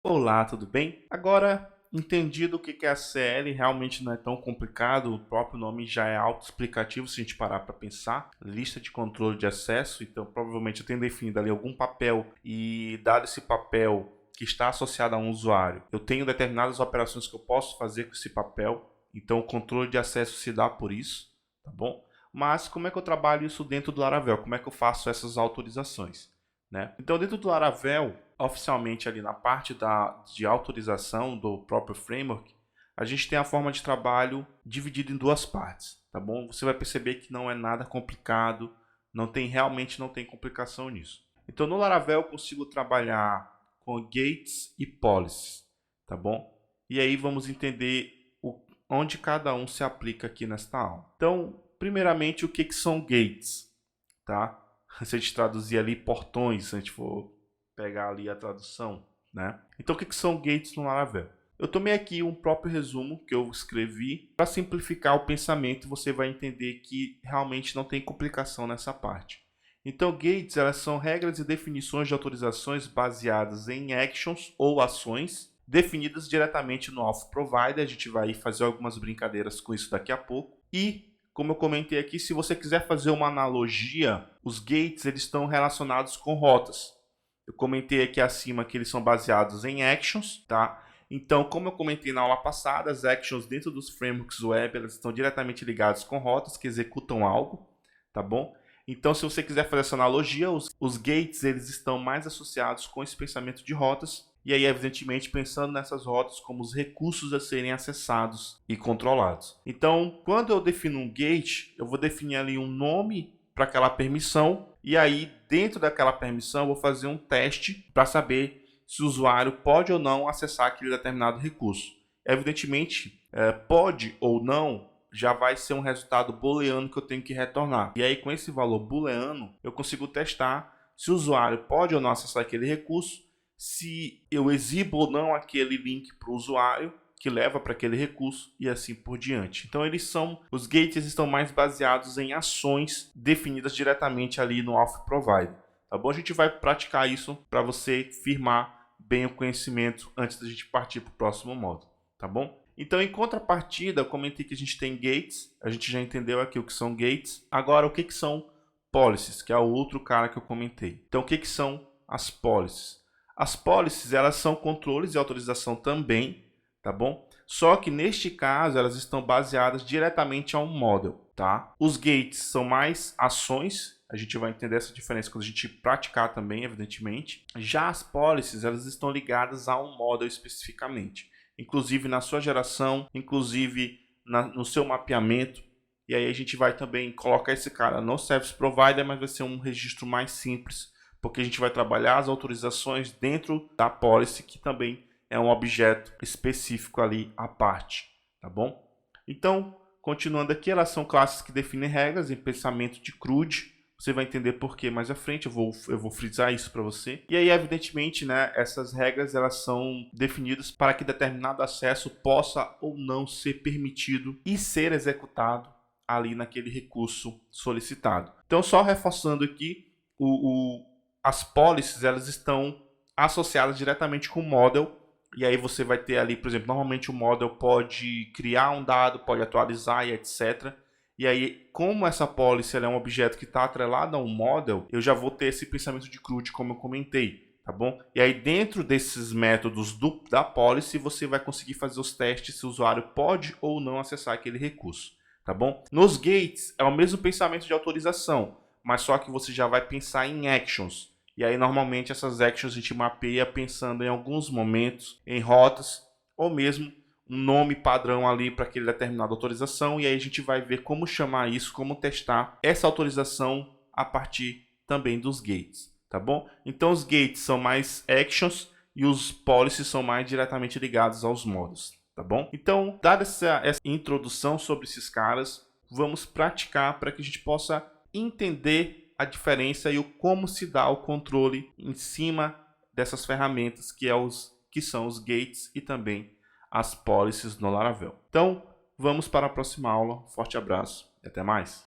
Olá, tudo bem? Agora, entendido o que é a CL, realmente não é tão complicado, o próprio nome já é autoexplicativo se a gente parar para pensar. Lista de controle de acesso, então provavelmente eu tenho definido ali algum papel e dado esse papel que está associado a um usuário, eu tenho determinadas operações que eu posso fazer com esse papel, então o controle de acesso se dá por isso, tá bom? Mas como é que eu trabalho isso dentro do Laravel? Como é que eu faço essas autorizações? Né? Então, dentro do Laravel, oficialmente ali na parte de autorização do próprio framework, a gente tem a forma de trabalho dividida em duas partes, tá bom? Você vai perceber que não é nada complicado, realmente não tem complicação nisso. Então, no Laravel eu consigo trabalhar com gates e policies, tá bom? E aí vamos entender onde cada um se aplica aqui nesta aula. Então, primeiramente, o que são gates, tá? Se a gente traduzir ali portões, se a gente for pegar ali a tradução, né? Então, o que são gates no Laravel? Eu tomei aqui um próprio resumo que eu escrevi para simplificar o pensamento e você vai entender que realmente não tem complicação nessa parte. Então, gates elas são regras e definições de autorizações baseadas em actions ou ações definidas diretamente no Auth Provider. A gente vai fazer algumas brincadeiras com isso daqui a pouco. E como eu comentei aqui, se você quiser fazer uma analogia, os gates eles estão relacionados com rotas. Eu comentei aqui acima que eles são baseados em actions, tá? Então, como eu comentei na aula passada, as actions dentro dos frameworks web elas estão diretamente ligadas com rotas que executam algo, tá bom? Então, se você quiser fazer essa analogia, os gates eles estão mais associados com esse pensamento de rotas. E aí, evidentemente, pensando nessas rotas como os recursos a serem acessados e controlados. Então, quando eu defino um gate, eu vou definir ali um nome para aquela permissão. E aí, dentro daquela permissão, eu vou fazer um teste para saber se o usuário pode ou não acessar aquele determinado recurso. Evidentemente, pode ou não já vai ser um resultado booleano que eu tenho que retornar. E aí, com esse valor booleano, eu consigo testar se o usuário pode ou não acessar aquele recurso, se eu exibo ou não aquele link para o usuário que leva para aquele recurso e assim por diante. Então os gates estão mais baseados em ações definidas diretamente ali no Auth Provider. Tá bom? A gente vai praticar isso para você firmar bem o conhecimento antes da gente partir para o próximo módulo, tá bom? Então, em contrapartida, eu comentei que a gente tem gates, a gente já entendeu aqui o que são gates. Agora, o que são policies, que é o outro cara que eu comentei. Então, o que são as policies? As policies, elas são controles de autorização também, tá bom? Só que neste caso, elas estão baseadas diretamente a um model, tá? Os gates são mais ações, a gente vai entender essa diferença quando a gente praticar também, evidentemente. Já as policies, elas estão ligadas a um model especificamente, inclusive na sua geração, inclusive no seu mapeamento. E aí a gente vai também colocar esse cara no Service Provider, mas vai ser um registro mais simples, porque a gente vai trabalhar as autorizações dentro da policy, que também é um objeto específico ali à parte, tá bom? Então, continuando aqui, elas são classes que definem regras em pensamento de CRUD. Você vai entender por que mais à frente, eu vou frisar isso para você. E aí, evidentemente, né, essas regras elas são definidas para que determinado acesso possa ou não ser permitido e ser executado ali naquele recurso solicitado. Então, só reforçando aqui, as policies elas estão associadas diretamente com o model. E aí você vai ter ali, por exemplo, normalmente o model pode criar um dado, pode atualizar e etc. E aí, como essa policy é um objeto que está atrelado a um model, eu já vou ter esse pensamento de CRUD, como eu comentei, tá bom? E aí, dentro desses métodos da policy, você vai conseguir fazer os testes se o usuário pode ou não acessar aquele recurso, tá bom? Nos gates, é o mesmo pensamento de autorização, mas só que você já vai pensar em actions. E aí, normalmente, essas actions a gente mapeia pensando em alguns momentos, em rotas, ou mesmo um nome padrão ali para aquele determinada autorização. E aí a gente vai ver como chamar isso, como testar essa autorização a partir também dos gates, tá bom? Então, os gates são mais actions e os policies são mais diretamente ligados aos modos, tá bom? Então, dada essa introdução sobre esses caras, vamos praticar para que a gente possa entender a diferença e o como se dá o controle em cima dessas ferramentas que são os gates e também as policies no Laravel. Então, vamos para a próxima aula. Forte abraço e até mais.